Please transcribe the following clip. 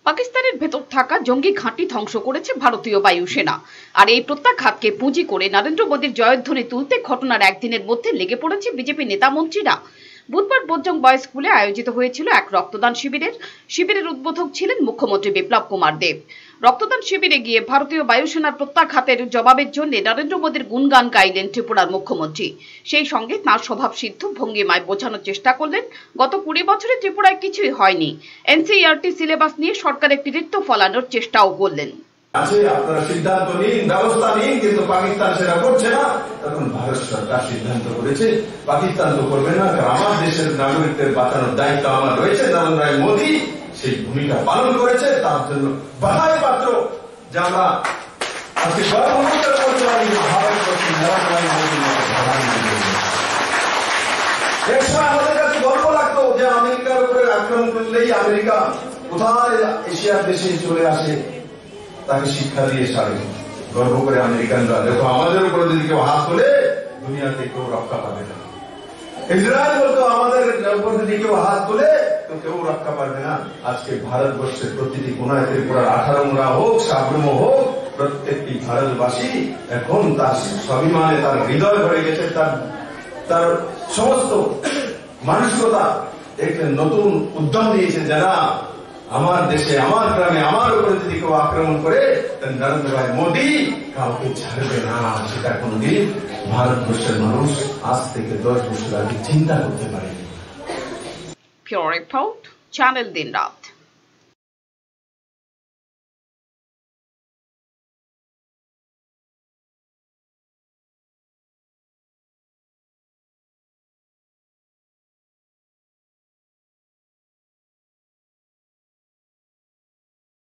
পাকিস্তানের ভেতর থাকা জঙ্গি ঘাঁটি ধ্বংস করেছে ভারতীয় বায়ুসেনা। আর এই প্রত্যাঘাতকে পুঁজি করে নরেন্দ্র মোদীর জয়ধ্বনি তুলতে ঘটনার একদিনের মধ্যে লেগে পড়েছে বিজেপি নেতা মন্ত্রীরা। বুধবার বোজ্জং বয়েজ স্কুলে আয়োজিত হয়েছিল এক রক্তদান শিবিরের উদ্বোধক ছিলেন মুখ্যমন্ত্রী বিপ্লব কুমার দেব। রক্তদান শিবিরে গিয়ে ভারতীয় বায়ুসেনার প্রত্যাঘাতের জবাবের জন্য নরেন্দ্র মোদীর গুণগান গাইলেন ত্রিপুরার মুখ্যমন্ত্রী। সেই সঙ্গে তাঁর স্বভাবসিদ্ধ ভঙ্গিমায় বোঝানোর চেষ্টা করলেন গত 20 বছরে ত্রিপুরায় কিছুই হয়নি। এনসিইআরটি সিলেবাস নিয়ে সরকার একটি ঋত্য ফলানোর চেষ্টাও করলেন। আপনারা সিদ্ধান্ত নিন, ব্যবস্থা নিন, কিন্তু পাকিস্তান সেটা করছে না। তখন ভারত সরকার সিদ্ধান্ত করেছে পাকিস্তান তো করবে না, কারণ আমার দেশের নাগরিকদের বাঁচানোর দায়িত্ব আমার রয়েছে। নরেন্দ্র মোদী সেই ভূমিকা পালন করেছে, তার জন্য বাধাই পাত্র যে আমরা আজকে গর্ববোধ করতে পারি ভারতবর্ষের নরেন্দ্র মোদী এক সময় আমাদের কাছে গর্ব লাগতো যে আমেরিকার উপরে আক্রমণ করলেই আমেরিকা কোথায় এশিয়ার দেশে চলে আসে, তাকে শিক্ষা দিয়ে সারে গর্ব করে আমেরিকানরা। দেখো আমাদের উপরে যদি কেউ হাত তোলে দুনিয়াতে কেউ রক্ষা পাবে না। ইসরায়েল বলতো আমাদের উপর যদি কেউ হাত তোলে তো কেউ রক্ষা পাবে না। আজকে ভারতবর্ষের প্রতিটি কোনায় ত্রিপুরার 18 মুড়া হোক, সাবরুম হোক, প্রত্যেকটি ভারতবাসী এখন তার স্বাভিমানে তার হৃদয় ভরে গেছে, তার সমস্ত মানসিকতা একটা নতুন উদ্যম দিয়েছে, যারা আমার দেশে, আমার গ্রামে, আমার উপরে যদি কেউ আক্রমণ করে নরেন্দ্র মোদী কাউকে ছাড়বে না। সেটা কোনদিন ভারতবর্ষের মানুষ আজ থেকে 10 বছর আগে চিন্তা করতে পারেনি। Pure Report, Channel Din Rat।